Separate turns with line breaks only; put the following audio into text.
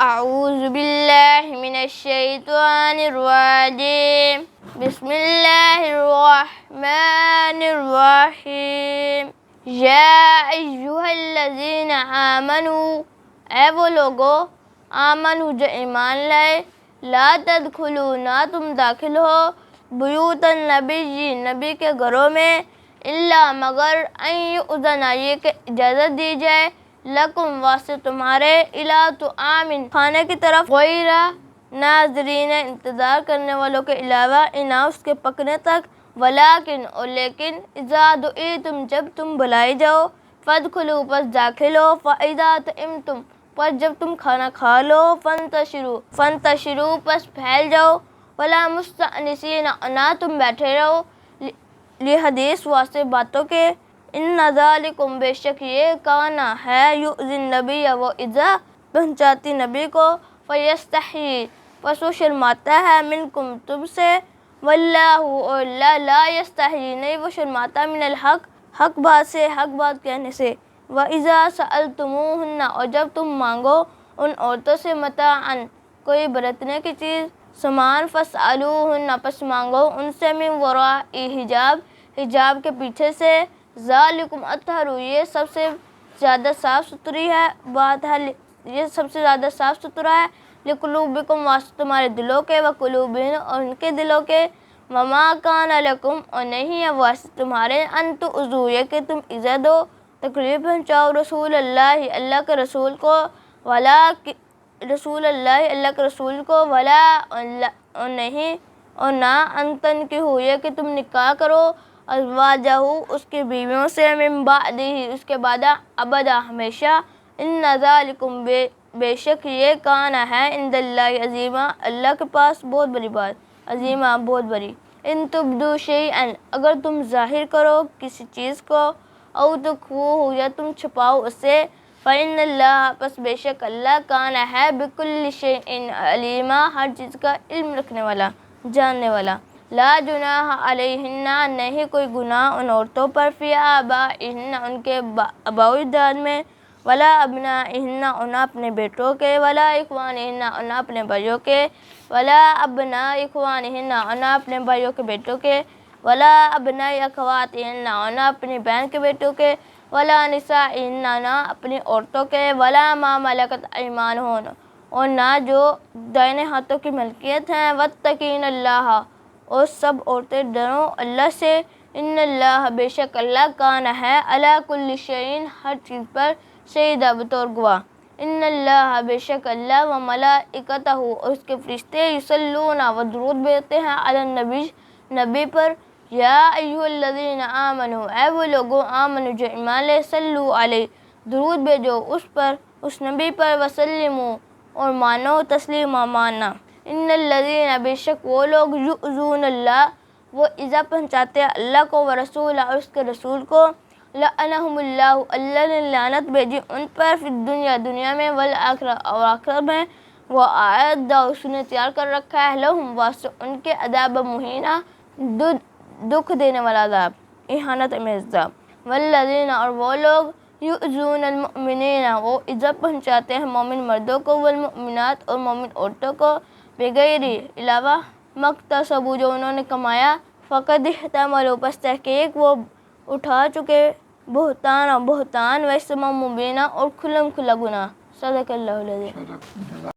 اعوذ باللہ من الشیطان الرجیم بسم اللہ الرحمن الرحیم یا ایہا الذین آمنوا، اے وہ لوگو آمنوا جو ایمان لائے، لا تدخلوا نہ تم داخل ہو، بیوت النبی نبی کے گھروں میں، الا مگر ان یؤذن یہ کہ اجازت دی جائے، لکم واسطے تمہارے، الی طعام کھانے کی طرف، غیر ناظرین انتظار کرنے والوں کے علاوہ، انا اس کے پکنے تک، ولیکن اور لیکن، اذا دعیتم جب تم بلائے جاؤ، فادخلوا پس داخل ہو، فاذا طعمتم پس جب تم کھانا کھا لو، فانتشروا پس پھیل جاؤ، ولا مستأنسین نہ تم بیٹھے رہو، لحدیث واسطے باتوں کے، ان ذالکم بے شک یہ کانا ہے، یؤذی النبی وہ ایذا پہنچاتی نبی کو، فیستحیی پس وہ شرماتا ہے، منکم تم سے، واللہ اور اللہ لا یستحیی نہیں وہ شرماتا، من الحق حق بات سے، حق بات کہنے سے، وَإِذَا سَأَلْتُمُوهُنَّ اور جب تم مانگو ان عورتوں سے، متاعًا کوئی برتنے کی چیز، سامان، فَاسْأَلُوهُنَّ پس مانگو ان سے، من وراء حجاب حجاب کے پیچھے سے، ذالکم اطہر یہ سب سے زیادہ صاف ستھری ہے بات ہے، یہ سب سے زیادہ صاف ستھرا ہے، لقلوبکم واسطے تمہارے دلوں کے، وقلوبہن اور ان کے دلوں کے، وما کان لکم اور نہیں ہے واسطے تمہارے، ان تؤذوا یہ کہ تم ایذا دو، تکلیف پہنچاؤ، رسول اللہ اللہ کے رسول کو، ولا رسول اللہ اللہ کے رسول کو، ولا اور نہیں اور نہ، ان تنکحوا یہ کہ تم نکاح کرو، ازواجہ اس کی بیویوں سے، من بعدہ اس کے بعد، ابدا ہمیشہ، ان ذالکم بے شک یہ کانا ہے، عند اللہ عظیما اللہ کے پاس بہت بڑی بات، عظیما بہت بڑی، ان تبدوا شیئا اگر تم ظاہر کرو کسی چیز کو، او تخفوہ یا تم چھپاؤ اسے، فإن اللہ پس بے شک اللہ کانا ہے، بکل شیء علیما ہر چیز کا علم رکھنے والا، جاننے والا، لا جناح علیہن نہیں کوئی گناہ ان عورتوں پر، فی آبائہن ان کے آباء و اجداد میں، ولا ابنائہن اور نہ اپنے بیٹوں کے، ولا اخوانہن اور نہ اپنے بھائیوں کے، ولا ابناء اخوانہن اور نہ اپنے بھائیوں کے بیٹوں کے، ولا ابناء اخواتہن اور نہ اپنی بہن کے بیٹوں کے، ولا نسائہن نہ اپنی عورتوں کے، ولا ما ملکت ایمانہن اور نہ جو دائیں ہاتھوں کی ملکیت ہیں، واتقین اللہ اور سب عورتیں ڈرو اللہ سے، ان اللہ بے شک اللہ کانا ہے، علی کل شیء ہر چیز پر، شہیدا بطور گواہ، ان اللہ بے شک اللہ، و ملائکتہ اور اس کے فرشتے، یصلون وہ درود بھیجتے ہیں، علی النبی نبی پر، یا ایھا الذین آمنوا اے وہ لوگو آمنوا جو ایمان لے، صلو علیہ درود بھیجو اس پر اس نبی پر، وسلموا اور مانو تسلیما ماننا، ان الذین بے شک وہ لوگ، یؤذون اللہ وہ ایذا پہنچاتے ہیں اللہ کو، ورسولہ اور اس کے رسول کو، لعنہم اللہ اللہ نے لعنت بھیجی ان پر، فی الدنیا دنیا میں، والآخرہ اور آخرت میں، وأعد اس نے تیار کر رکھا ہے، لہم واسطے ان کے، عذاب مہینہ دکھ دینے والا عذاب، اہانت میں عذاب، والذین اور وہ لوگ، یؤذون المؤمنین وہ ایذا پہنچاتے ہیں مومن مردوں کو، والمؤمنات اور مومن عورتوں کو، بغیر علاوہ، مکتسبوا جو انہوں نے کمایا، فقد احتملوا پس تحقیق وہ اٹھا چکے، بہتان و اسما مبینہ اور کھلم کھلا گناہ، صدق اللہ العظیم۔